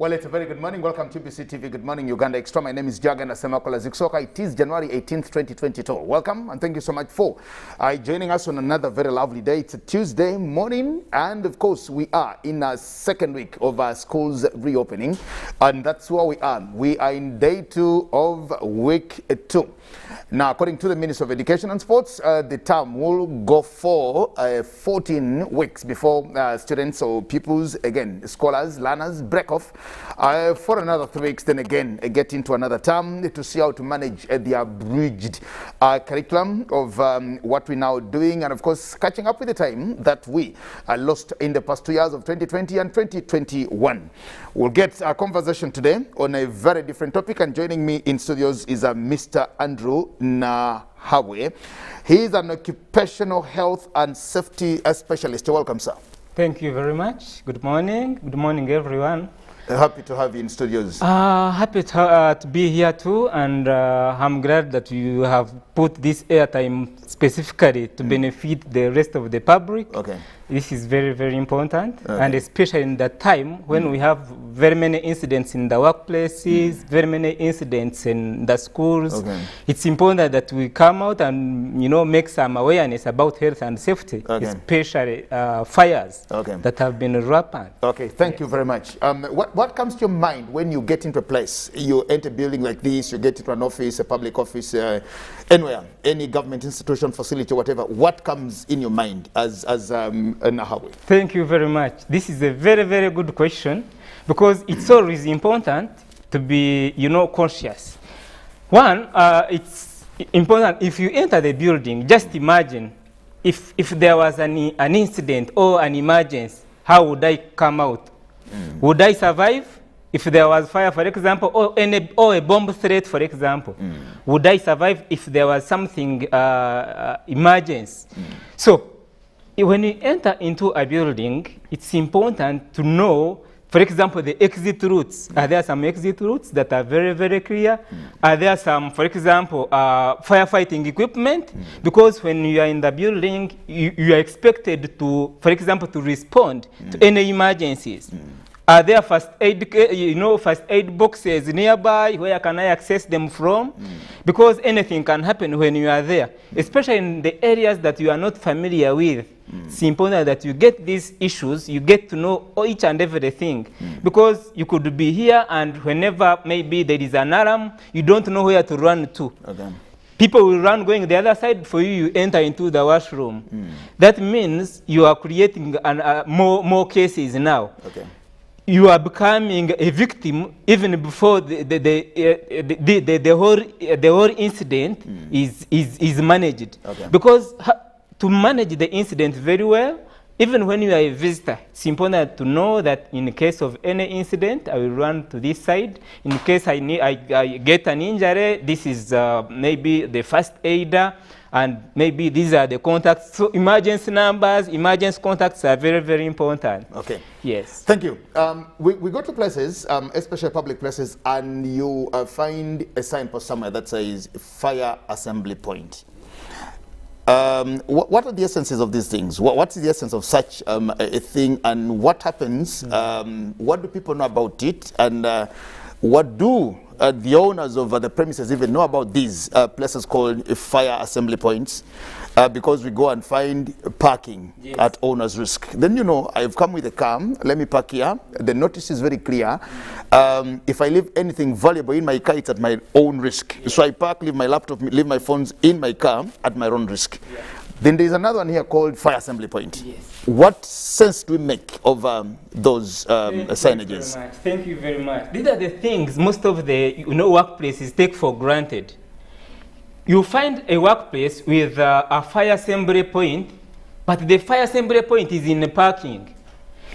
Well, it's a very good morning. Welcome to BC TV. Good morning, Uganda Extra. My name is Jagana Semakola Ziksoka. It is January 18th, 2022. Welcome, and thank you so much for joining us on another very lovely day. It's a Tuesday morning, and of course, we are in our second week of our schools reopening, and that's where we are. We are in day 2 of week 2. Now, according to the Minister of Education and Sports, the term will go for 14 weeks before students or pupils, again, scholars, learners, break off for another 3 weeks, then again get into another term to see how to manage the abridged curriculum of what we're now doing, and of course, catching up with the time that we lost in the past 2 years of 2020 and 2021. We'll get a conversation today on a very different topic, and joining me in studios is Mr. Andrew Nahawe. He is an occupational health and safety specialist. Welcome, sir. Thank you very much. Good morning. Good morning, everyone. Happy to have you in studios. Happy to be here too, and I'm glad that you have put this airtime specifically to benefit the rest of the public. Okay. This is very, very important, and especially in that time when we have very many incidents in the workplaces, very many incidents in the schools. It's important that we come out and, you know, make some awareness about health and safety, especially fires that have been rampant. Okay, thank you very much. What comes to your mind when you get into a place? You enter a building like this, you get into an office, a public office, anywhere, any government institution, facility, whatever. What comes in your mind as Nahawe? Thank you very much. This is a very, very good question, because it's always important to be, you know, conscious. One, it's important if you enter the building, just imagine if there was an incident or an emergency, how would I come out? Would I survive? If there was fire, for example, or a bomb threat, for example, would I survive if there was something emergency? So, when you enter into a building, it's important to know, for example, the exit routes. Are there some exit routes that are very, very clear? Are there some, for example, firefighting equipment? Because when you are in the building, you are expected to, for example, to respond to any emergencies. Are there first aid boxes nearby? Where can I access them from? Because anything can happen when you are there, especially in the areas that you are not familiar with. It's important that you get these issues, you get to know each and everything. Because you could be here, and whenever maybe there is an alarm, you don't know where to run to. People will run going the other side for you, you enter into the washroom. That means you are creating more cases now. You are becoming a victim even before the whole incident is managed. Because to manage the incident very well, even when you are a visitor, it's important to know that in case of any incident, I will run to this side. In case I get an injury, this is maybe the first aider, and maybe these are the contacts. So emergency numbers, emergency contacts are very, very important. Okay. Yes. Thank you. We go to places, especially public places, and you find a signpost somewhere that says fire assembly point. What are the essences of these things? What's the essence of such a thing, and what happens? What do people know about it, and what do the owners of the premises even know about these places called fire assembly points? Because we go and find parking at owner's risk. Then, you know, I've come with a car, let me park here. The notice is very clear. If I leave anything valuable in my car, it's at my own risk. So I park, leave my laptop, leave my phones in my car at my own risk. Then there's another one here called fire assembly point. What sense do we make of those signages? Thank you very much. These are the things most of the workplaces take for granted. You find a workplace with a fire assembly point, but the fire assembly point is in the parking.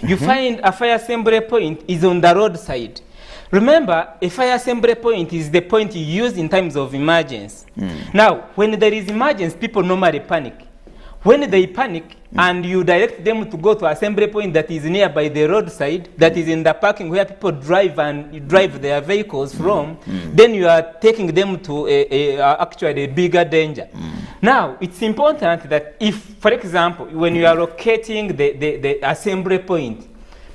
You find a fire assembly point is on the roadside. Remember, a fire assembly point is the point you use in times of emergency. Now, when there is emergency, people normally panic. When they panic and you direct them to go to assembly point that is nearby the roadside, that is in the parking where people drive their vehicles from, then you are taking them to actually a bigger danger. Now, it's important that if, for example, when you are locating the assembly point,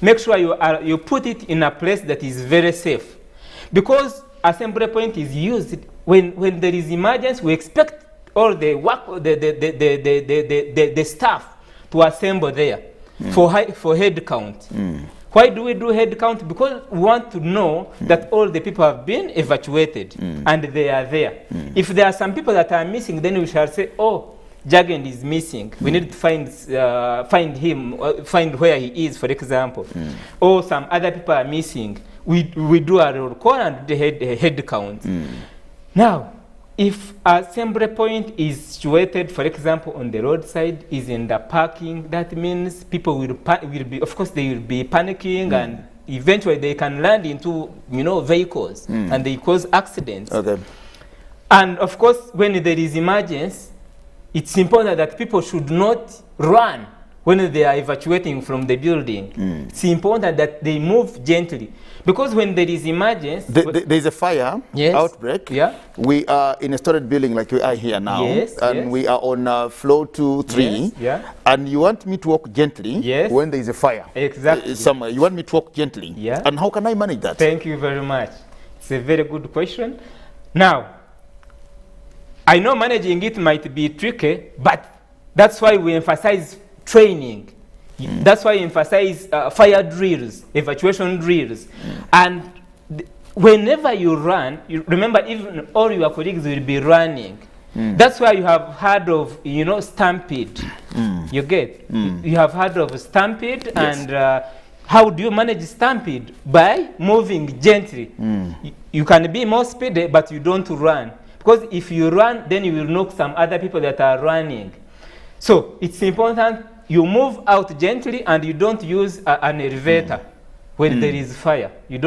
make sure you put it in a place that is very safe. Because assembly point is used when there is emergency, we expect all the work, the staff to assemble there for head count. Why do we do head count? Because we want to know that all the people have been evacuated and they are there. If there are some people that are missing, then we shall say, oh, Jagend is missing. We need to find him, find where he is, for example. Or some other people are missing. We do a roll call and the head count. Now, if assembly point is situated, for example, on the roadside, is in the parking, that means people will be, of course, they will be panicking and eventually they can land into, vehicles and they cause accidents. Okay. And of course, when there is emergency, it's important that people should not run when they are evacuating from the building. It's important that they move gently. Because when there is emergency... There is a fire outbreak. Yeah. We are in a storage building like we are here now. Yes, and we are on floor 2, 3. Yes, yeah. And you want me to walk gently when there is a fire. Exactly. Somewhere. You want me to walk gently. Yeah. And how can I manage that? Thank you very much. It's a very good question. Now, I know managing it might be tricky, but that's why we emphasize training. That's why I emphasize fire drills, evacuation drills. And whenever you run, you remember even all your colleagues will be running. That's why you have heard of, stampede. You get? You have heard of stampede. Yes. And how do you manage stampede? By moving gently. You can be more speedy, but you don't run. Because if you run, then you will knock some other people that are running. So it's important you move out gently and you don't use an elevator when there is fire. You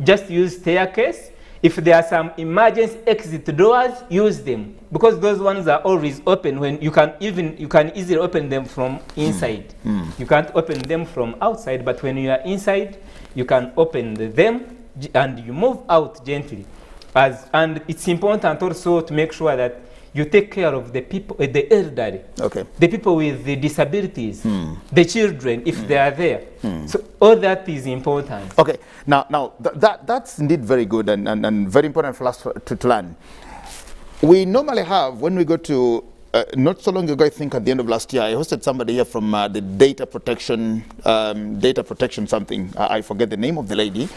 just use staircase. If there are some emergency exit doors, use them because those ones are always open. When you can easily open them from inside. You can't open them from outside, but when you are inside, you can open them and you move out gently. And it's important also to make sure that you take care of the people, the elderly, the people with the disabilities, the children, if they are there. So all that is important. Okay, now that's indeed very good and very important for us to learn. We normally have, when we go to, not so long ago, I think at the end of last year, I hosted somebody here from the data protection something, I forget the name of the lady,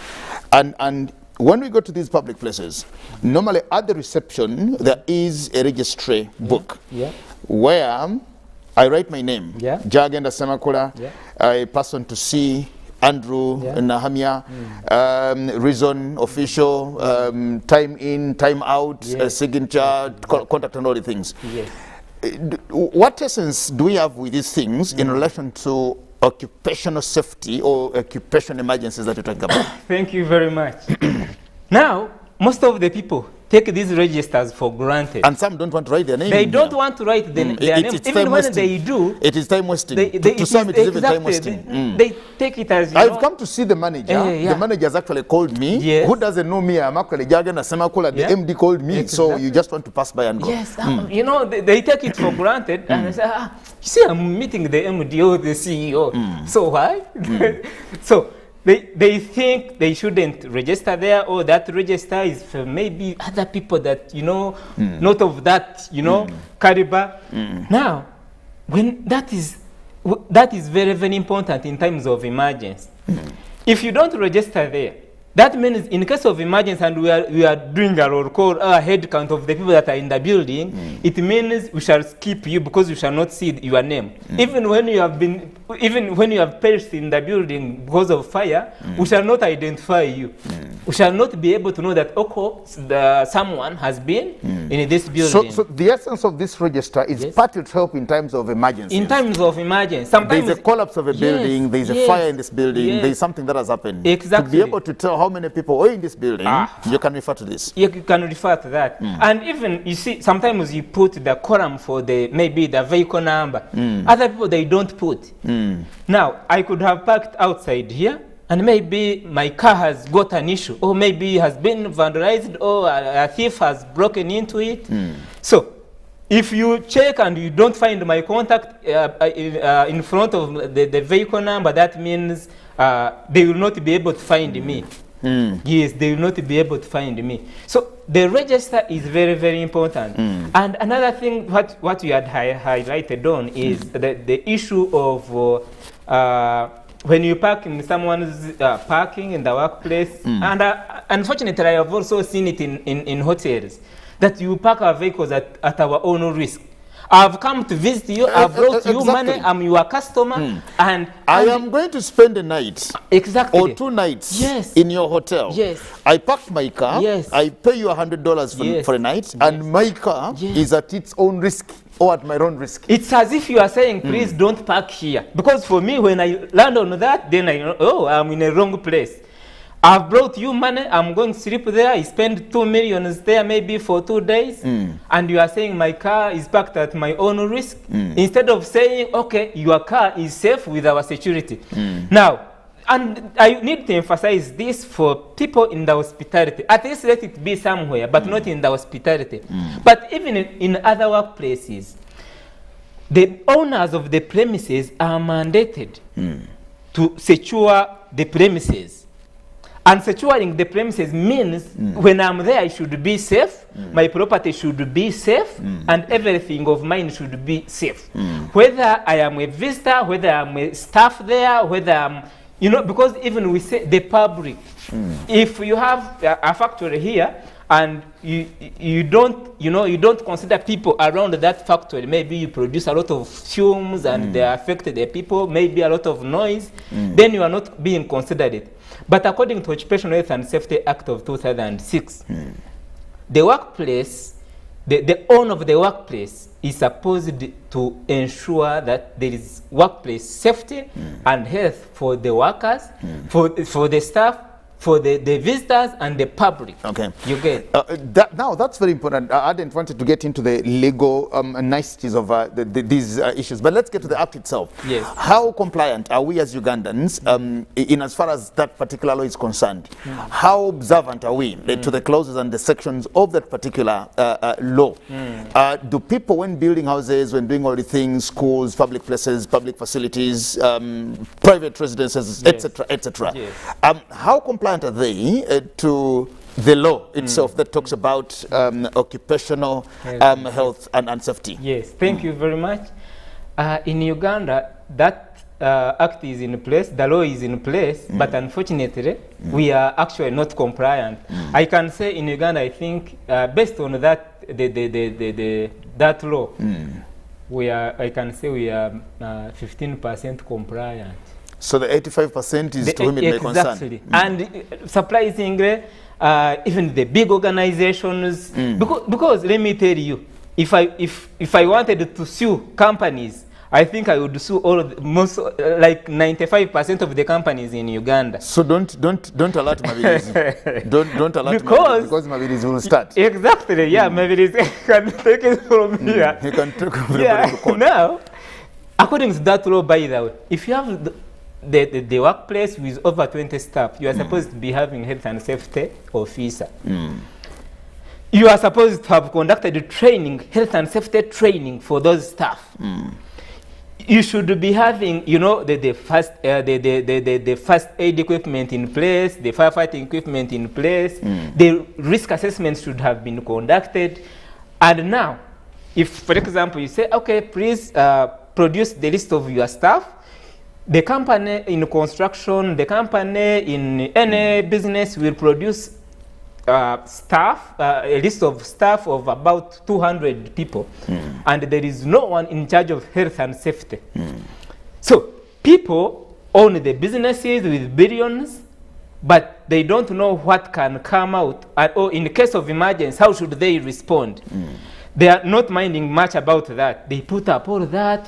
and when we go to these public places, normally at the reception, there is a registry book where I write my name, Jagenda Semakula, a person to see, Andrew Nahamia, reason, official, time in, time out, signature, contact and all the things. What essence do we have with these things in relation to occupational safety or occupational emergencies that you're talking about? Thank you very much. Now, most of the people take these registers for granted. And some don't want to write their name. They don't want to write their name. Even when they do, it is time wasting. To some, it is even time wasting. They take it as, I've come to see the manager. The manager has actually called me. Who doesn't know me? I'm actually Jagana Semakula. The MD called me. So you just want to pass by and go. Yes. They take it for granted. And they say, you see, I'm meeting the MD or the CEO. So why? So they think they shouldn't register there, or that register is for maybe other people that, not of that, caliber. Now, when that is very, very important in times of emergency. If you don't register there, that means in case of emergency and we are doing a roll call, a head count of the people that are in the building, it means we shall skip you because we shall not see your name. Even when you have perished in the building because of fire, we shall not identify you. We shall not be able to know that someone has been in this building. So the essence of this register is partly to help in times of emergency. In times of emergency, sometimes there's a collapse of a building, there's a fire in this building, there's something that has happened. Exactly. To be able to tell how many people are in this building, you can refer to this. You can refer to that. And even, you see, sometimes you put the column for maybe the vehicle number. Other people, they don't put. Now, I could have parked outside here, and maybe my car has got an issue, or maybe has been vandalized, or a thief has broken into it. So, if you check and you don't find my contact in front of the vehicle number, that means they will not be able to find me. Yes, they will not be able to find me. So the register is very, very important. And another thing, what you had highlighted on is the issue of when you park in someone's parking in the workplace. And unfortunately, I have also seen it in hotels, that you park our vehicles at our own risk. I've come to visit you, I've brought you money, I'm your customer, and I am going to spend a night or 2 nights in your hotel. I parked my car, I pay you $100 for a night, and my car is at its own risk or at my own risk. It's as if you are saying, please don't park here. Because for me, when I land on that, then I know, oh, I'm in a wrong place. I've brought you money, I'm going to sleep there, I spend 2 million there maybe for 2 days, and you are saying my car is parked at my own risk, instead of saying, okay, your car is safe with our security. Now, and I need to emphasize this for people in the hospitality. At least let it be somewhere, but not in the hospitality. But even in other workplaces, the owners of the premises are mandated to secure the premises. And securing the premises means when I'm there, I should be safe, my property should be safe, and everything of mine should be safe. Whether I am a visitor, whether I'm a staff there, whether I'm, you know, because even we say the public, if you have a factory here and you don't consider people around that factory, maybe you produce a lot of fumes and they affect the people, maybe a lot of noise, then you are not being considered. But according to Occupational Health and Safety Act of 2006, the workplace, the owner of the workplace is supposed to ensure that there is workplace safety and health for the workers, for the staff, for the visitors and the public. Okay. You get now that's very important. I didn't want to get into the legal niceties of these issues, but let's get to the act itself. Yes. How compliant are we as Ugandans in as far as that particular law is concerned? How observant are we to the clauses and the sections of that particular law? Do people, when building houses, when doing all the things, schools, public places, public facilities, private residences, etc., etc., how compliant are they to the law itself that talks about occupational health and safety? Yes, thank you very much. In Uganda, that act is in place, the law is in place, but unfortunately, we are actually not compliant. I can say in Uganda, I think, based on that, that law, I can say we are 15% compliant. So the 85% is to whom it may concern. Exactly. And surprisingly, even the big organizations, because let me tell you, if I wanted to sue companies, I think I would sue all of most, like 95% of the companies in Uganda. So don't alert Mabilis. don't alert Mabilis, because Mabilis will start. Exactly. Yeah, Mabilis can take it from here. He can take everybody to court. Now, according to that law, by the way, if you have the workplace with over 20 staff, you are supposed to be having health and safety officer. You are supposed to have conducted training, health and safety training for those staff. You should be having, you know, the first aid equipment in place, the firefighting equipment in place. The risk assessment should have been conducted. And now, if, for example, you say, okay, please produce the list of your staff, the company in construction, the company in any business will produce staff, a list of staff of about 200 people. And there is no one in charge of health and safety. So people own the businesses with billions, but they don't know what can come out. Or in the case of emergency, how should they respond? They are not minding much about that. They put up all that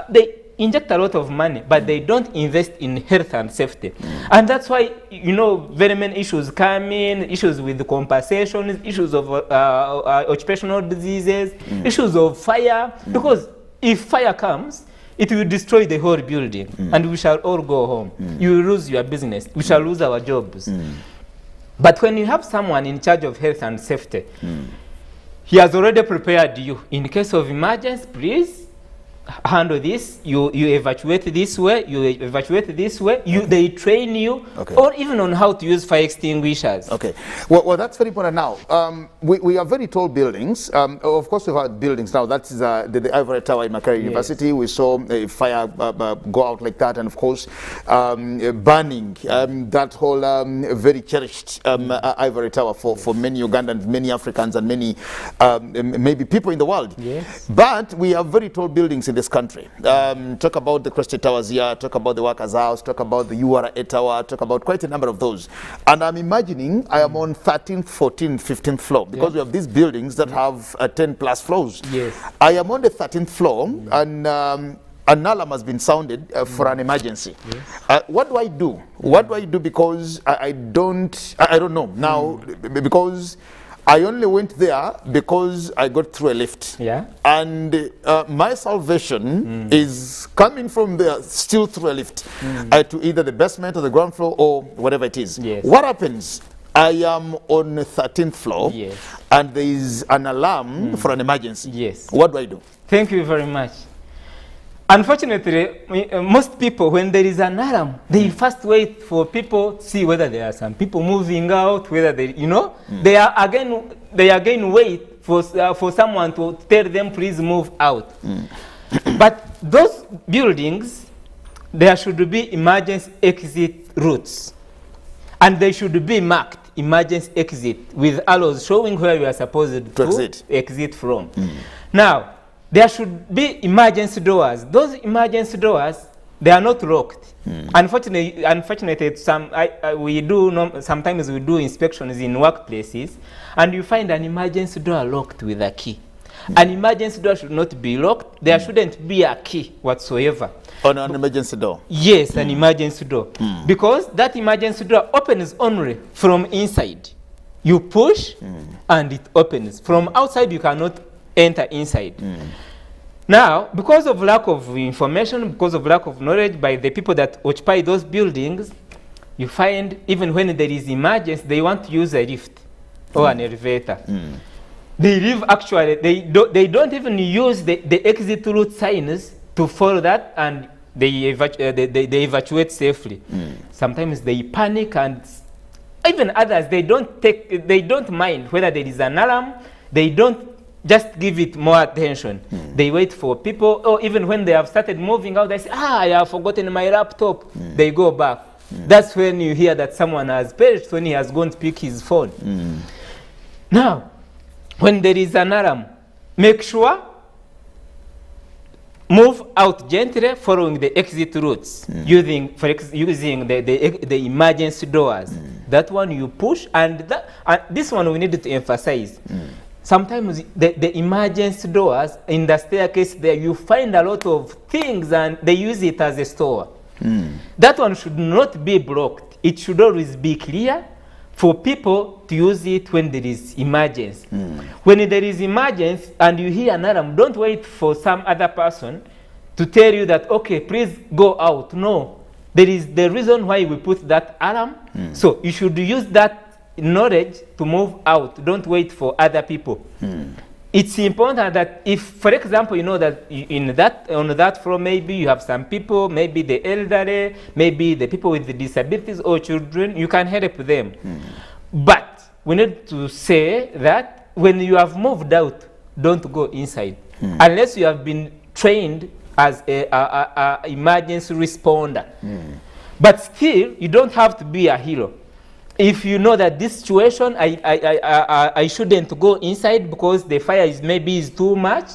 they inject a lot of money, but they don't invest in health and safety. And that's why, you know, very many issues come in, issues with the compensation, issues of occupational diseases, issues of fire, because if fire comes, it will destroy the whole building, and we shall all go home. You will lose your business. We shall lose our jobs. But when you have someone in charge of health and safety, he has already prepared you. In case of emergency, please handle this. You evacuate this way. You evacuate this way. They train you, or even on how to use fire extinguishers. Okay. Well, that's very important. Now, we are very tall buildings. Of course, we have buildings now. That is the Ivory Tower in Makerere University. We saw a fire go out like that, and of course, burning that whole very cherished Ivory Tower for many Ugandans, many Africans, and many maybe people in the world. Yes. But we have very tall buildings in this country. Talk about the Crested Towers here, talk about the Workers' House, talk about the URA Tower, talk about quite a number of those. And I'm imagining I am on 13th, 14th, 15th floor, because we have these buildings that have 10 plus floors. Yes. I am on the 13th floor, and an alarm has been sounded for an emergency. Yes. What do I do? What do I do? Because I don't know now, because I only went there because I got through a lift. Yeah. And my salvation is coming from there, still through a lift, to either the basement or the ground floor or whatever it is. Yes. What happens? I am on the 13th floor, yes, and there is an alarm for an emergency. Yes. What do I do? Thank you very much. Unfortunately, most people, when there is an alarm, they first wait for people to see whether there are some people moving out, whether they, they again wait for someone to tell them, please move out. But those buildings, there should be emergency exit routes, and they should be marked emergency exit with arrows showing where you are supposed to exit from. Now, there should be emergency doors. Those emergency doors, they are not locked. Unfortunately, sometimes we do inspections in workplaces, and you find an emergency door locked with a key. An emergency door should not be locked. There shouldn't be a key whatsoever. On an emergency door? Yes, an emergency door. Because that emergency door opens only from inside. You push, and it opens. From outside, you cannot enter inside. Now, because of lack of information, because of lack of knowledge by the people that occupy those buildings, you find even when there is emergency, they want to use a lift or an elevator. They leave actually, they don't even use the exit route signs to follow that, and they evacuate safely. Sometimes they panic, and even others, they don't mind whether there is an alarm. They don't just give it more attention. They wait for people, or even when they have started moving out, they say, I have forgotten my laptop. They go back. That's when you hear that someone has perished, when he has gone to pick his phone. Now, when there is an alarm, make sure move out gently, following the exit routes, using the emergency doors. That one you push, and this one we need to emphasize. Sometimes the emergency doors in the staircase there, you find a lot of things, and they use it as a store. That one should not be blocked. It should always be clear for people to use it when there is emergency. When there is emergency and you hear an alarm, don't wait for some other person to tell you that, okay, please go out. No, there is the reason why we put that alarm. So you should use that knowledge to move out. Don't wait for other people. It's important that if, for example, you know that on that floor, maybe you have some people, maybe the elderly, maybe the people with the disabilities or children, you can help them. But we need to say that when you have moved out, don't go inside unless you have been trained as a emergency responder. But still, you don't have to be a hero. If you know that this situation, I shouldn't go inside because the fire is too much,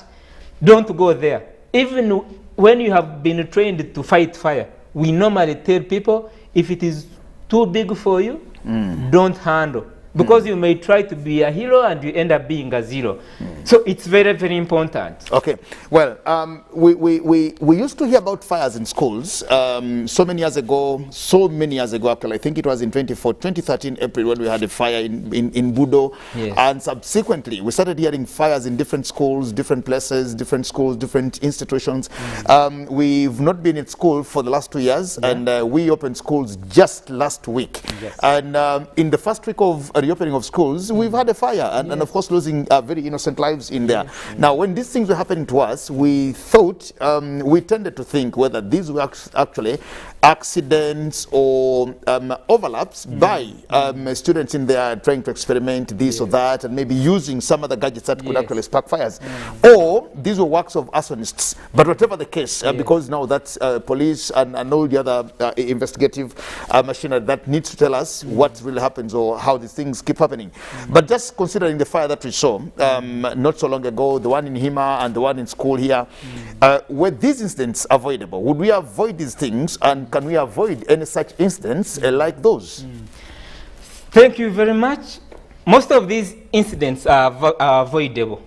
don't go there. Even when you have been trained to fight fire, we normally tell people, if it is too big for you, don't handle. Because you may try to be a hero and you end up being a zero. So it's very, very important. Okay. Well, we used to hear about fires in schools so many years ago, actually. I think it was in 2013 April when we had a fire in Budo. Yes. And subsequently, we started hearing fires in different schools, different places, different schools, different institutions. We've not been in school for the last 2 years, and we opened schools just last week. Yes. And in the first week of reopening of schools, we've had a fire, and of course losing very innocent lives in there. Now, when these things were happening to us, we thought, we tended to think whether these were actually accidents or overlaps by students in there trying to experiment this or that, and maybe using some other gadgets that could actually spark fires. Or these were works of arsonists. But whatever the case, because now that's police and all the other investigative machinery that needs to tell us what really happens or how these things keep happening. But just considering the fire that we saw not so long ago, the one in Hima and the one in school here, were these incidents avoidable? Would we avoid these things, and can we avoid any such incidents like those? Thank you very much. Most of these incidents are avoidable.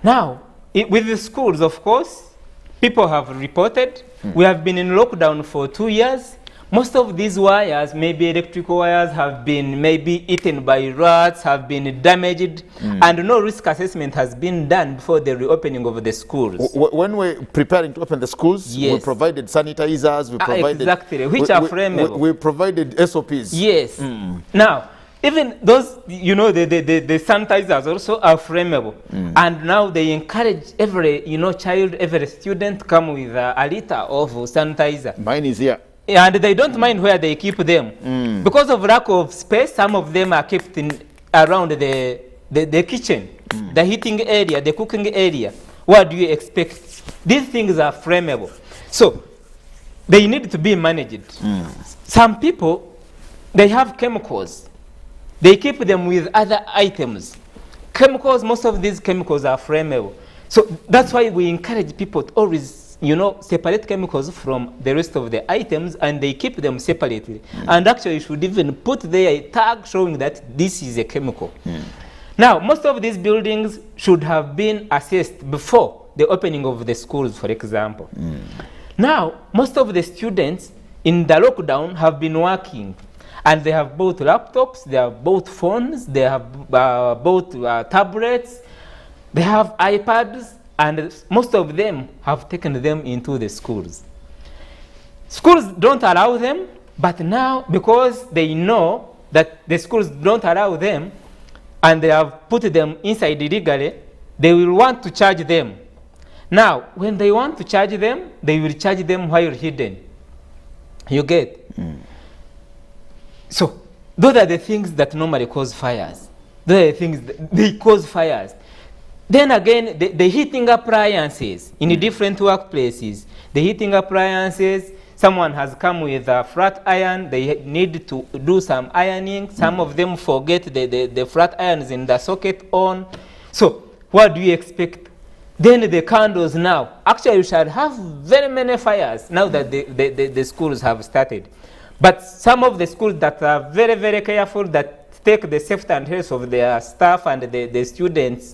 Now, with the schools, of course, people have reported. We have been in lockdown for 2 years. Most of these wires, maybe electrical wires, have been maybe eaten by rats, have been damaged, and no risk assessment has been done before the reopening of the schools. When we're preparing to open the schools, we provided sanitizers, we provided... Exactly, which are flammable. We provided SOPs. Yes. Now, even those, the sanitizers also are flammable. And now they encourage every, child, every student come with a liter of sanitizer. Mine is here. And they don't mind where they keep them. Because of lack of space, some of them are kept around the kitchen, the heating area, the cooking area. What do you expect? These things are flammable. So they need to be managed. Some people, they have chemicals. They keep them with other items. Chemicals, most of these chemicals are flammable. So that's why we encourage people to always separate chemicals from the rest of the items, and they keep them separately. And actually, you should even put there a tag showing that this is a chemical. Now, most of these buildings should have been assessed before the opening of the schools, for example. Now, most of the students in the lockdown have been working, and they have both laptops, they have both phones, they have both tablets, they have iPads, and most of them have taken them into the schools. Schools don't allow them, but now because they know that the schools don't allow them and they have put them inside illegally, they will want to charge them. Now, when they want to charge them, they will charge them while hidden. You get? So, those are the things that normally cause fires. Those are the things that they cause fires. Then again, the heating appliances in different workplaces. The heating appliances, someone has come with a flat iron, they need to do some ironing. Some of them forget the flat irons in the socket on. So what do you expect? Then the candles now. Actually, you should have very many fires now that the schools have started. But some of the schools that are very, very careful, that take the safety and health of their staff and the students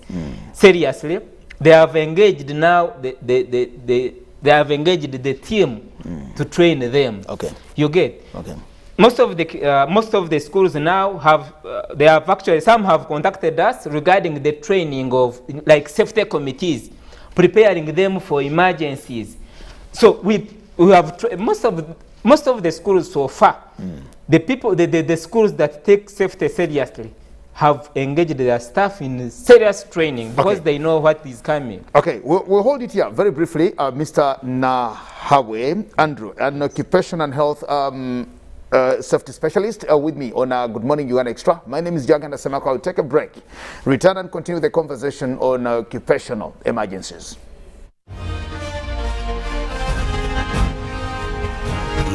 seriously, they have engaged now, they have engaged the team to train them. Okay. You get? Okay. Most of the schools now have, they have actually, some have contacted us regarding the training of like safety committees, preparing them for emergencies. So we have, most of the schools so far, the schools that take safety seriously have engaged their staff in serious training because they know what is coming. Okay, we'll hold it here very briefly. Mr. Nahawe Andrew, an occupational and health safety specialist, with me on Good Morning Uganda Extra. My name is Jagana Semako. I'll take a break, return and continue the conversation on occupational emergencies.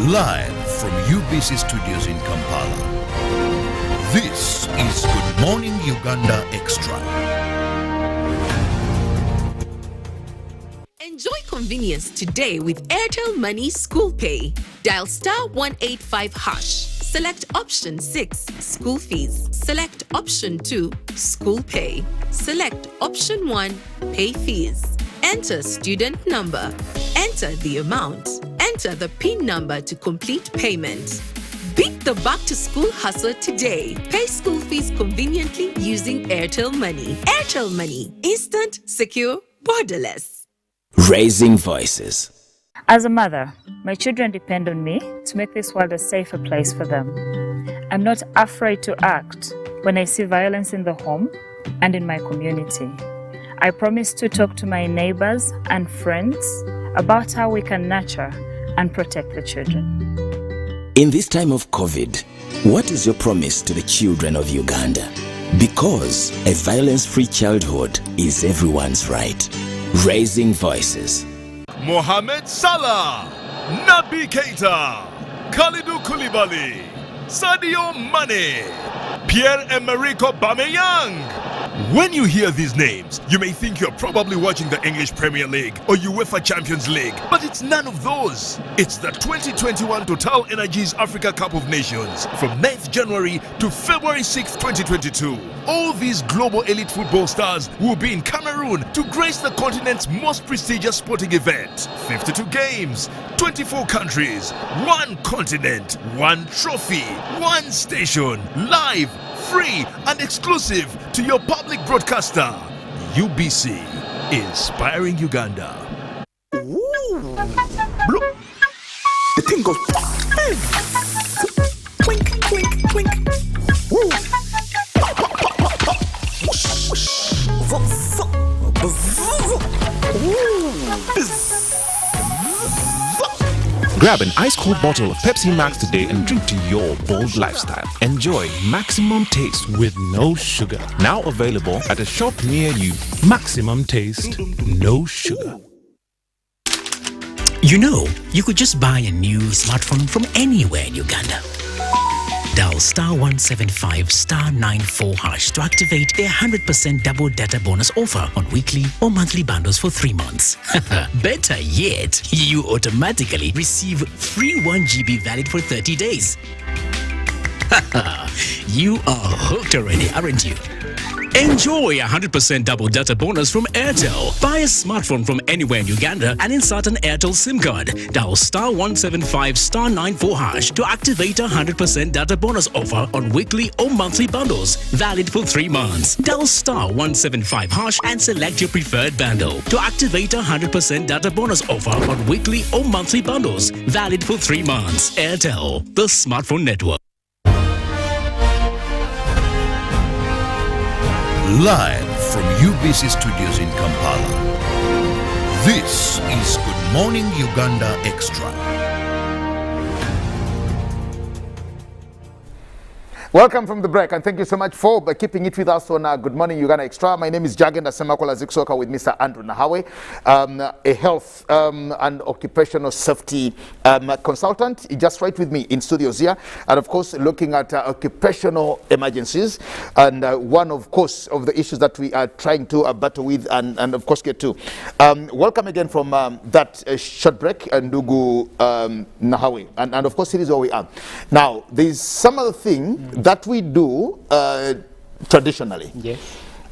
Live from UBC Studios in Kampala, this is Good Morning Uganda Extra. Enjoy convenience today with Airtel Money School Pay. Dial *185#. Select option 6, school fees. Select option 2, school pay. Select option 1, pay fees. Enter student number. Enter the amount. Enter the PIN number to complete payment. Beat the back-to-school hustle today. Pay school fees conveniently using Airtel Money. Airtel Money. Instant, secure, borderless. Raising voices. As a mother, my children depend on me to make this world a safer place for them. I'm not afraid to act when I see violence in the home and in my community. I promise to talk to my neighbors and friends about how we can nurture and protect the children. In this time of COVID, what is your promise to the children of Uganda? Because a violence-free childhood is everyone's right. Raising voices. Mohamed Salah, Naby Keita, Kalidou Koulibaly, Sadio Mane, Pierre-Emerick Aubameyang. When you hear these names, you may think you're probably watching the English Premier League or UEFA Champions League, but it's none of those. It's the 2021 Total Energies Africa Cup of Nations from 9th January to February 6th, 2022. All these global elite football stars will be in Cameroon to grace the continent's most prestigious sporting event. 52 games, 24 countries, one continent, one trophy, one station, live, free and exclusive to your public broadcaster. UBC, inspiring Uganda. Ooh. Bloop. The thing goes. Twink, twink, twink. Woo. Grab an ice-cold bottle of Pepsi Max today and drink to your bold lifestyle. Enjoy maximum taste with no sugar. Now available at a shop near you. Maximum taste, no sugar. You know, you could just buy a new smartphone from anywhere in Uganda. Dial *175 *94# to activate their 100% double data bonus offer on weekly or monthly bundles for 3 months. Better yet, you automatically receive free 1 GB valid for 30 days. You are hooked already, aren't you? Enjoy 100% double data bonus from Airtel. Buy a smartphone from anywhere in Uganda and insert an Airtel SIM card. Dial *175 *94# to activate a 100% data bonus offer on weekly or monthly bundles, valid for 3 months. Dial *175# and select your preferred bundle to activate a 100% data bonus offer on weekly or monthly bundles, valid for 3 months. Airtel, the smartphone network. Live from UBC Studios in Kampala. This is Good Morning Uganda Extra. Welcome from the break, and thank you so much for keeping it with us on Good Morning Uganda Extra. My name is Jagenda Semakola Ziksoka with Mr. Andrew Nahawe, a health and occupational safety consultant. He's just right with me in studios here, and of course looking at occupational emergencies, and one of course of the issues that we are trying to battle with and of course get to. Welcome again from that short break, Ndugu Nahawe, and of course it is where we are. Now there's some other thing that we do traditionally. Yes.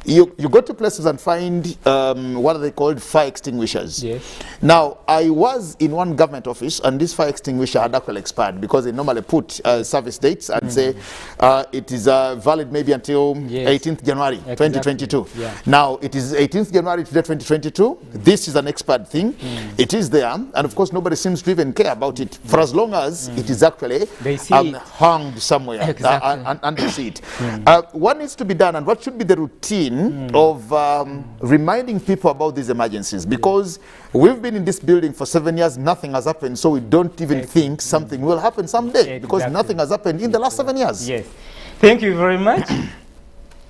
You go to places and find what are they called, fire extinguishers. Yes. Now, I was in one government office and this fire extinguisher had actually expired because they normally put service dates and say it is valid maybe until 18th January 2022. Yeah. Now, it is 18th January today 2022. This is an expired thing. It is there, and of course nobody seems to even care about it for as long as it is actually hung somewhere and they see it. What needs to be done and what should be the routine of reminding people about these emergencies, because we've been in this building for 7 years, nothing has happened, so we don't even think something will happen someday because nothing has happened in the last 7 years. Yes, thank you very much.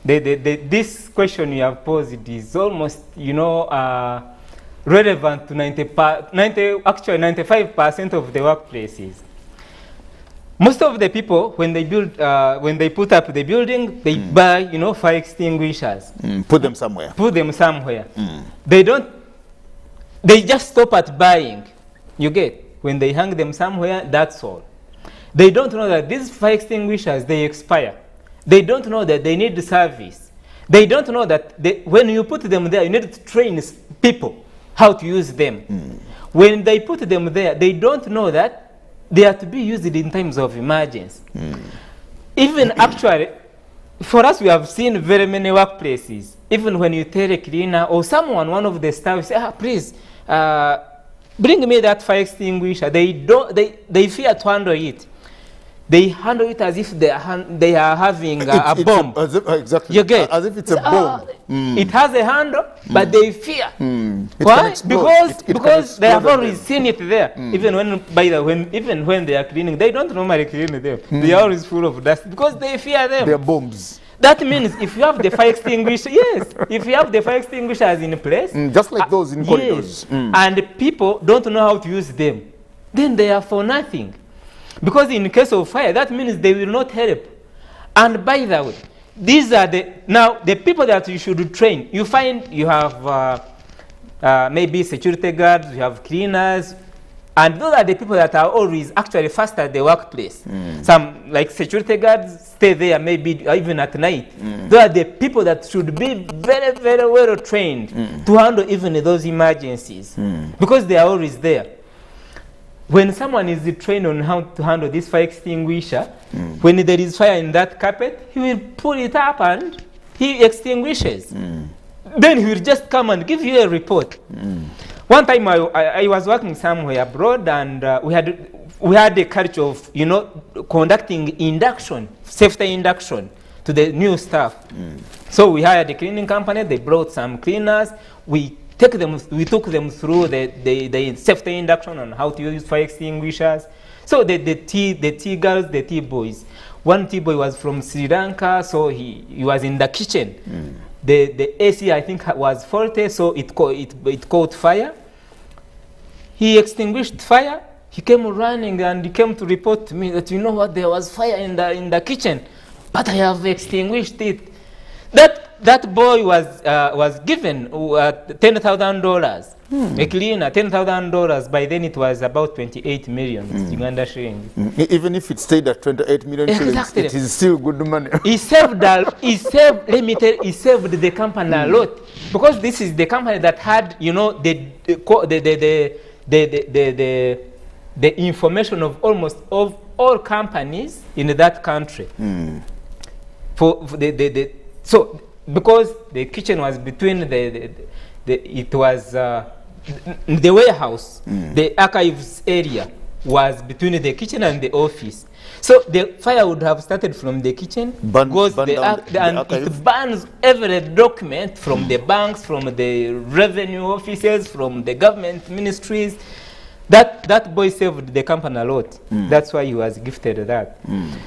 This question you have posed is almost, relevant to 95% of the workplaces. Most of the people, when they build, when they put up the building, they buy, fire extinguishers. Put them somewhere. Put them somewhere. They don't. They just stop at buying. You get, when they hang them somewhere, that's all. They don't know that these fire extinguishers, they expire. They don't know that they need service. They don't know that when you put them there, you need to train people how to use them. When they put them there, they don't know that they are to be used in times of emergency. Even actually, for us, we have seen very many workplaces. Even when you tell a cleaner or someone, one of the staff, say, please, bring me that fire extinguisher. They fear to handle it. They handle it as if they are having a bomb. Exactly. You get? As if it's a bomb. It has a handle, but they fear. Why? Because they have always seen it there. Even when they are cleaning, they don't normally clean them. They are always full of dust because they fear them. They are bombs. That means if you have the fire extinguisher, if you have the fire extinguishers in place, just like those in corridors, and people don't know how to use them, then they are for nothing. Because in case of fire, that means they will not help. And by the way, these are the people that you should train. You find you have maybe security guards, you have cleaners, and those are the people that are always actually first at the workplace. Some like security guards stay there maybe even at night. Those are the people that should be very, very well trained to handle even those emergencies because they are always there. When someone is trained on how to handle this fire extinguisher, when there is fire in that carpet, he will pull it up and he extinguishes. Then he will just come and give you a report. One time I was working somewhere abroad, and we had a culture of conducting induction, safety induction to the new staff. So we hired a cleaning company. They brought some cleaners. We took them through the safety induction on how to use fire extinguishers. So the T girls, the T boys. One T boy was from Sri Lanka, so he was in the kitchen. The AC I think was faulty, so it caught fire. He extinguished fire. He came running and he came to report to me that there was fire in the kitchen, but I have extinguished it. That boy was given $10,000. A cleaner, $10,000. By then it was about 28 million Uganda shillings. Even if it stayed at 28 million shillings, it is still good money. He saved the company a lot, because this is the company that had the information of almost of all companies in that country. So because the kitchen was between the warehouse, the archives area was between the kitchen and the office. So the fire would have started from the kitchen, it burns every document from the banks, from the revenue offices, from the government ministries. That boy saved the company a lot. That's why he was gifted that.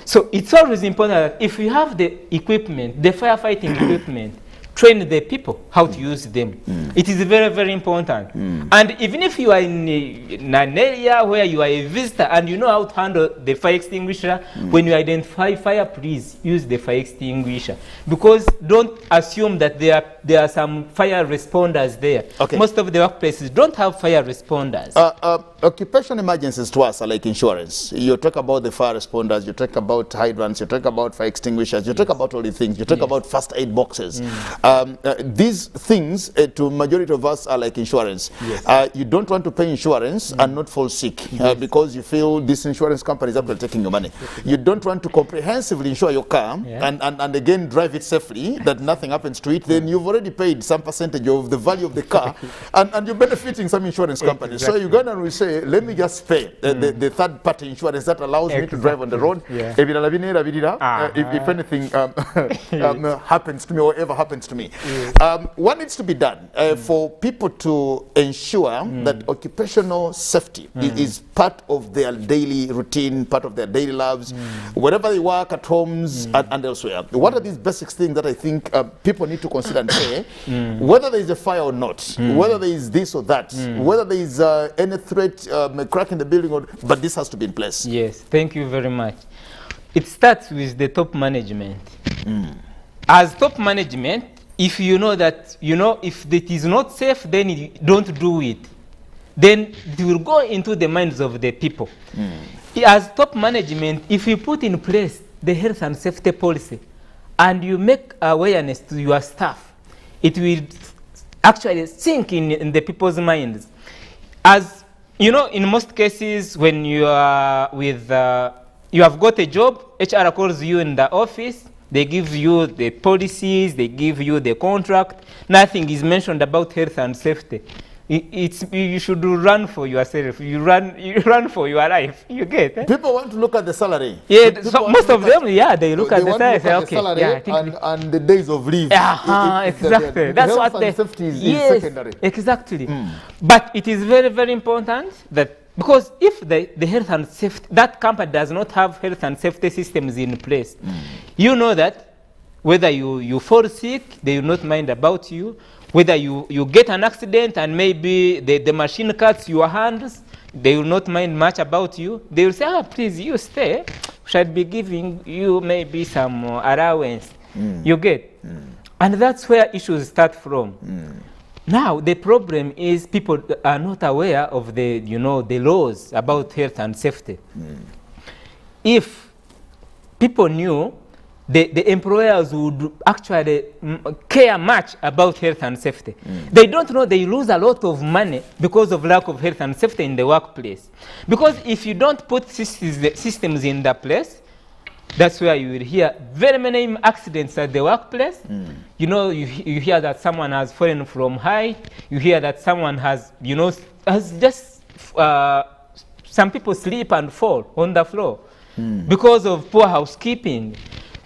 So it's always important that if you have the equipment, the firefighting equipment, train the people how to use them. It is very, very important. And even if you are in an area where you are a visitor and you know how to handle the fire extinguisher, when you identify fire, please use the fire extinguisher. Because don't assume that there are some fire responders there. Most of the workplaces don't have fire responders. Occupational emergencies to us are like insurance. You talk about the fire responders, you talk about hydrants, you talk about fire extinguishers, you talk about all the things, you talk about first aid boxes. These things to majority of us are like insurance. You don't want to pay insurance and not fall sick because you feel this insurance company is actually taking your money. You don't want to comprehensively insure your car and again drive it safely, that nothing happens to it. Then you've already paid some percentage of the value of the car and you're benefiting some insurance companies. So Uganda will say, let me just pay the third party insurance that allows me to drive on the road. If anything happens to me or ever happens to me. What needs to be done for people to ensure that occupational safety is part of their daily routine, part of their daily lives, wherever they work, at homes and elsewhere? What are these basic things that I think people need to consider and say, whether there is a fire or not, whether there is this or that, whether there is any threat, a crack in the building, but this has to be in place? Yes, thank you very much. It starts with the top management. As top management, if you know that, if it is not safe, then you don't do it. Then it will go into the minds of the people. as top management, if you put in place the health and safety policy and you make awareness to your staff, it will actually sink in the people's minds. As you know, in most cases, when you are with, you have got a job, HR calls you in the office, they give you the policies, they give you the contract, nothing is mentioned about health and safety. You should run for yourself. You run for your life. You get? People want to look at the salary. Yeah, so most of them, yeah, they look at the salary. Say, okay, salary, yeah, I think and the days of leave. Exactly. That's what the safety is secondary. Exactly. But it is very, very important that, because if the health and safety, that company does not have health and safety systems in place, you know that whether you fall sick, they will not mind about you. Whether you get an accident and maybe the machine cuts your hands, they will not mind much about you. They will say, please, you stay. We should be giving you maybe some allowance. You get? And that's where issues start from. Now, the problem is people are not aware of the laws about health and safety. If people knew, the employers would actually care much about health and safety. They don't know they lose a lot of money because of lack of health and safety in the workplace. Because if you don't put systems in the place, that's where you will hear very many accidents at the workplace. You know, you hear that someone has fallen from height. You hear that someone has, some people sleep and fall on the floor because of poor housekeeping.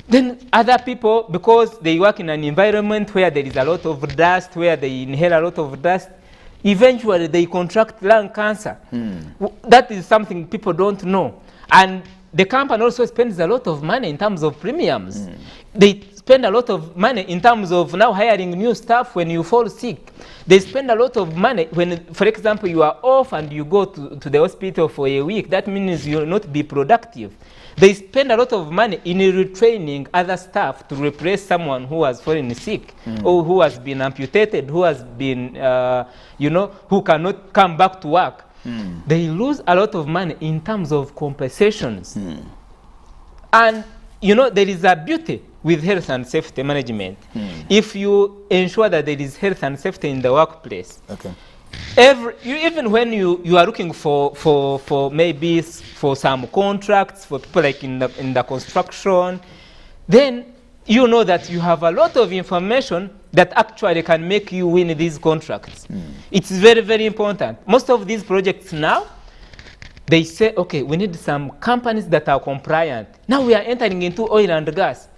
Then other people, because they work in an environment where there is a lot of dust, where they inhale a lot of dust, eventually they contract lung cancer. That is something people don't know. And the company also spends a lot of money in terms of premiums. They spend a lot of money in terms of now hiring new staff when you fall sick. They spend a lot of money when, for example, you are off and you go to the hospital for a week. That means you will not be productive. They spend a lot of money in retraining other staff to replace someone who has fallen sick or who has been amputated, who has been, who cannot come back to work. They lose a lot of money in terms of compensations. And, there is a beauty with health and safety management. If you ensure that there is health and safety in the workplace, even when you are looking for maybe for some contracts for people like in the construction, then you know that you have a lot of information that actually can make you win these contracts. It's very, very important. Most of these projects now, they say, okay, we need some companies that are compliant. Now we are entering into oil and gas.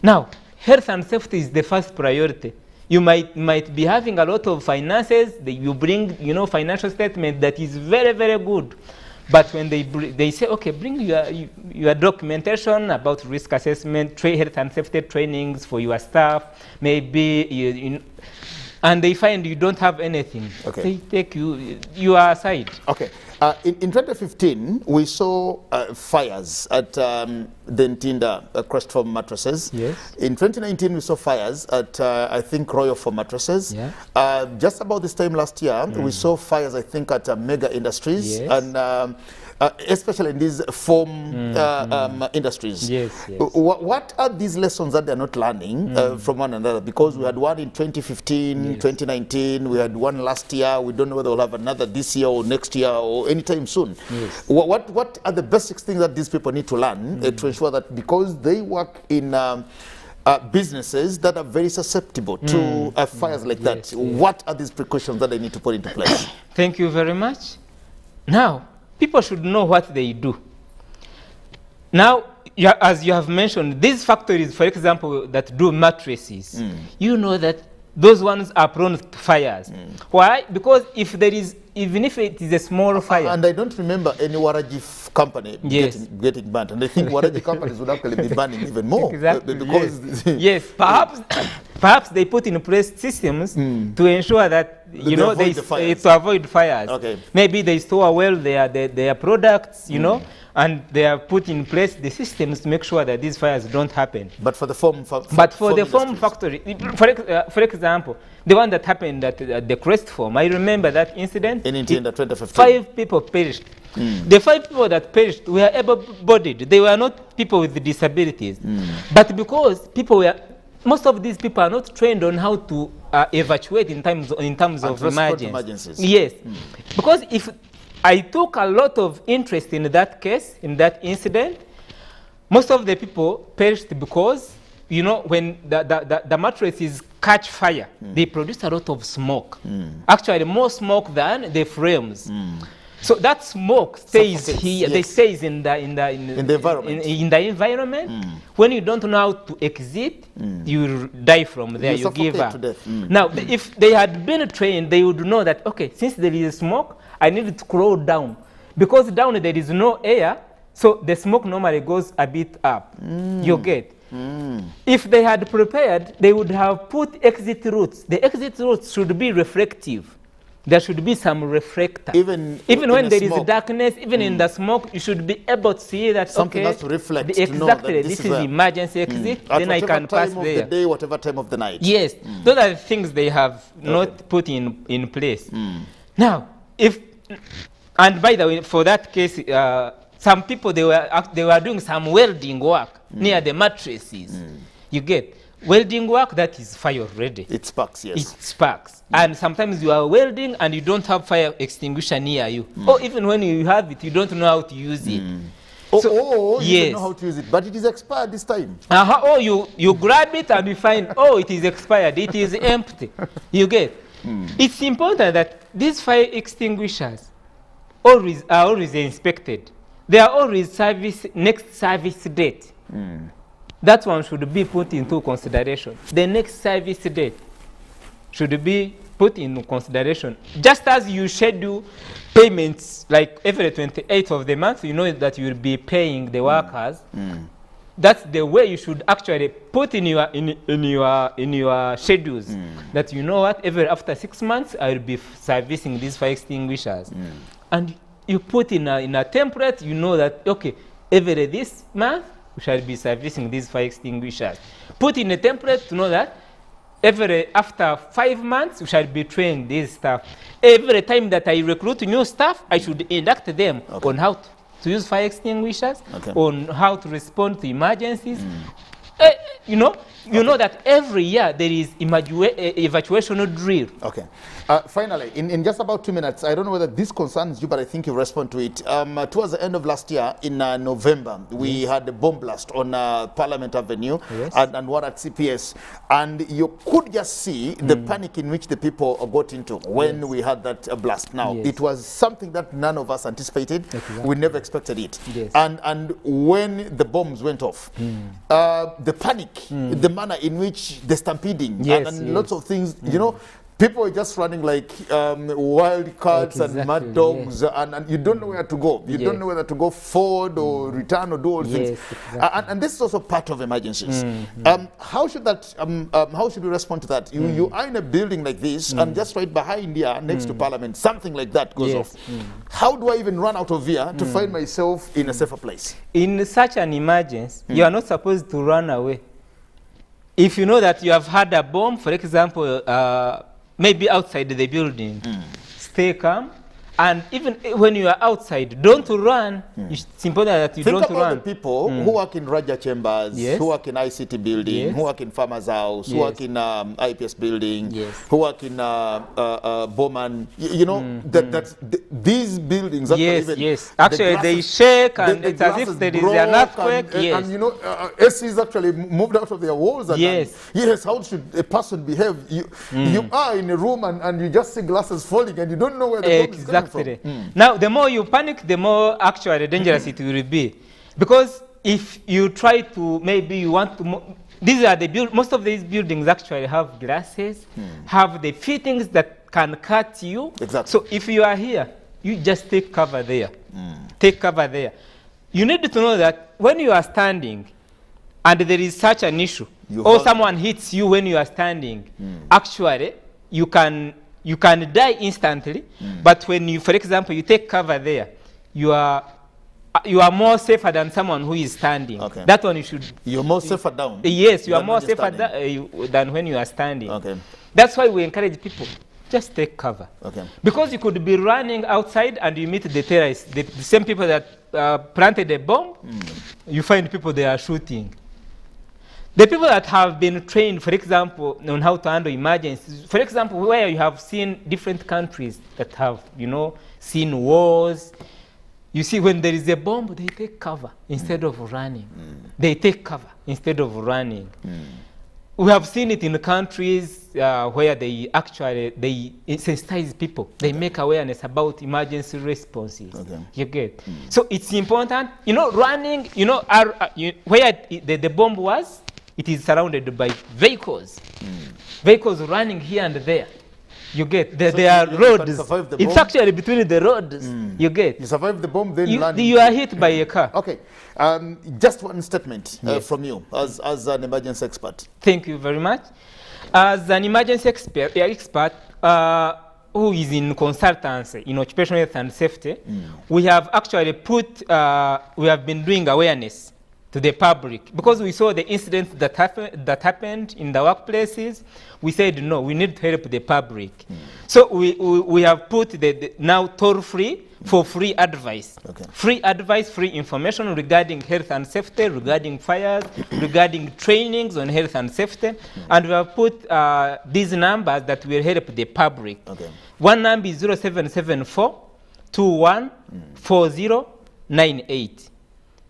Now, health and safety is the first priority. You might be having a lot of finances. You bring, financial statement that is very, very good. But when they say, okay, bring your documentation about risk assessment, health and safety trainings for your staff, maybe, and they find you don't have anything. They take you are aside. Okay. In 2015, we saw fires at the Ntinda Crest Foam mattresses. Yes. In 2019, we saw fires at, I think, Royal Foam mattresses. Yeah. Just about this time last year, we saw fires, I think, at Mega Industries. Yes. And especially in these foam industries. Yes. What are these lessons that they're not learning from one another? Because we had one in 2015, 2019, we had one last year. We don't know whether we'll have another this year or next year or anytime soon. What are the basic things that these people need to learn to ensure that, because they work in businesses that are very susceptible to fires like that, what are these precautions that they need to put into place? Thank you very much. Now, people should know what they do. Now, as you have mentioned, these factories, for example, that do mattresses, you know that those ones are prone to fires. Why? Because if there is, even if it is a small fire. And I don't remember any Waraji company getting burnt. And I think Waraji companies would actually be burning even more. Exactly. Because yes. Perhaps they put in place systems to ensure that to avoid fires. Okay. Maybe they store well their products, and they have put in place the systems to make sure that these fires don't happen. But for the foam factory, for example, the one that happened at the Crest Foam, I remember that incident. In India, 2015. 5 people perished. The 5 people that perished were able-bodied. They were not people with disabilities. But because most of these people are not trained on how to evacuate in terms of emergencies. Yes. Because if I took a lot of interest in that case, in that incident, most of the people perished because, you know, when the mattresses catch fire, they produce a lot of smoke. Actually, more smoke than the frames. So that smoke stays here. They stays in the environment. When you don't know how to exit, you die from there. You give up. Now, if they had been trained, they would know that, okay, since there is smoke, I need to crawl down, because down there is no air. So the smoke normally goes a bit up. You get. If they had prepared, they would have put exit routes. The exit routes should be reflective. There should be some reflector. Even when there is darkness, even in the smoke, you should be able to see that, something has to reflect. Exactly, this is emergency exit, then I can pass there. Whatever time of the day, whatever time of the night. Yes, those are the things they have not put in place. Now, and by the way, for that case, some people, they were doing some welding work near the mattresses. You get welding work, that is fire already. It sparks, yes. It sparks. And sometimes you are welding and you don't have fire extinguisher near you. Or even when you have it, you don't know how to use it. You don't know how to use it, but it is expired this time. Oh, you grab it and you find, oh, it is expired, it is empty. You get. It's important that these fire extinguishers are always inspected. They are always next service date. That one should be put into consideration. The next service date should be put into consideration. Just as you schedule payments, like every 28th of the month, you know that you will be paying the workers. That's the way you should actually put in your schedules. That, you know what, after 6 months, I will be servicing these fire extinguishers. And you put in a template, you know that, okay, every this month, we shall be servicing these fire extinguishers. Put in a template to know that after 5 months, we shall be trained this staff. Every time that I recruit new staff, I should induct them on how to use fire extinguishers, on how to respond to emergencies. You know that every year there is evacuation drill. Okay. Finally, in just about 2 minutes, I don't know whether this concerns you, but I think you respond to it. Towards the end of last year, in November, we had a bomb blast on Parliament Avenue and one at CPS. And you could just see the panic in which the people got into when we had that blast. Now, it was something that none of us anticipated. We never expected it. And when the bombs went off, the panic, the manner in which the stampeding and lots of things, you know, people were just running like wild cats and mad dogs, and you don't know where to go. You don't know whether to go forward or return or do all things. And this is also part of emergencies. How should we respond to that? You are in a building like this, and just right behind here, next to Parliament, something like that goes off. How do I even run out of here to find myself in a safer place? In such an emergency, you are not supposed to run away. If you know that you have had a bomb, for example, maybe outside the building, stay calm. And even when you are outside, don't run. It's important that you don't run. Think about the people who work in Raja chambers, who work in ICT building, who work in Farmers House, who work in IPS building, who work in Bowman. You know, these buildings actually actually they shake and it's as if there is an earthquake. And you know, ACs actually moved out of their walls. And how should a person behave? You are in a room and you just see glasses falling and you don't know where the bomb is coming. Now, the more you panic, the more actually dangerous it will be. Because if you try to, maybe you want to, these are most of these buildings actually have glasses, have the fittings that can cut you. So if you are here, you just take cover there. Take cover there. You need to know that when you are standing and there is such an issue, or someone hits you when you are standing, actually, you can die instantly, but when you, for example, you take cover there, you are more safer than someone who is standing. That one you should. You're more safer down. Yes, you are more safer than when you are standing. That's why we encourage people. just take cover. Okay. Because you could be running outside and you meet the terrorists, the same people that planted a bomb, you find people they are shooting. The people that have been trained, for example, on how to handle emergencies, for example, where you have seen different countries that have, seen wars, you see when there is a bomb, they take cover instead of running. They take cover instead of running. We have seen it in countries where they sensitize people. They make awareness about emergency responses. Okay. You get. So it's important, running, where the bomb was, it is surrounded by vehicles. Vehicles running here and there. You get. There are roads. It's actually between the roads. You get. You survive the bomb, then you are hit by a car. Okay. Just one statement from you as an emergency expert. Thank you very much. As an emergency expert who is in consultancy in occupational health and safety, we have actually we have been doing awareness to the public because we saw the incidents that happened in the workplaces. We said no, we need to help the public. So we have put the now toll-free for free advice. Okay. Free advice, free information regarding health and safety, regarding fires, regarding trainings on health and safety. And we have put these numbers that will help the public. Okay. One number is 0774 214098.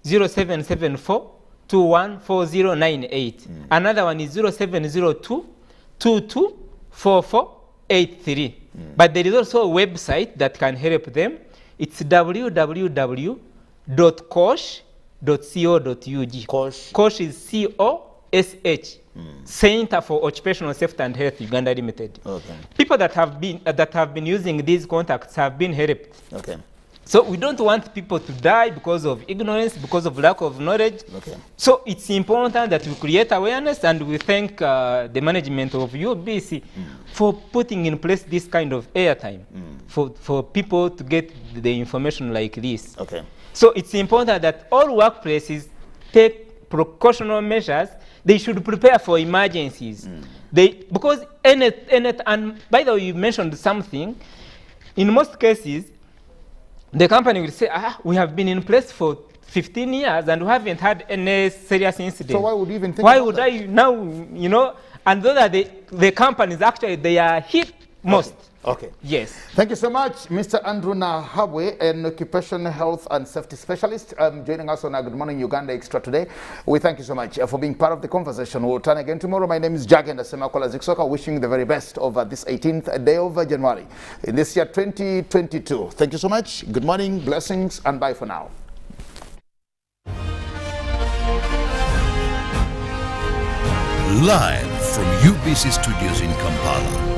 0774 214098. Another one is 0702 224483. But there is also a website that can help them. It's www.cosh.co.ug. Cosh is COSH. Center for Occupational Safety and Health Uganda Limited. Okay. People that have been using these contacts have been helped. Okay. So we don't want people to die because of ignorance, because of lack of knowledge. Okay. So it's important that we create awareness, and we thank the management of UBC for putting in place this kind of airtime for people to get the information like this. Okay. So it's important that all workplaces take precautionary measures. They should prepare for emergencies. Because and by the way, you mentioned something. In most cases, the company will say, we have been in place for 15 years and we haven't had any serious incident. So why would you even think Why would I now, and those are the companies actually, they are hit most. Okay. Yes. Thank you so much, Mr. Andrew Nahabwe, an occupational health and safety specialist, joining us on our Good Morning Uganda Extra today. We thank you so much for being part of the conversation. We'll turn again tomorrow. My name is Jagenda Semakola Ziksoka, wishing you the very best over this 18th day of January in this year 2022. Thank you so much. Good morning, blessings, and bye for now. Live from UBC Studios in Kampala.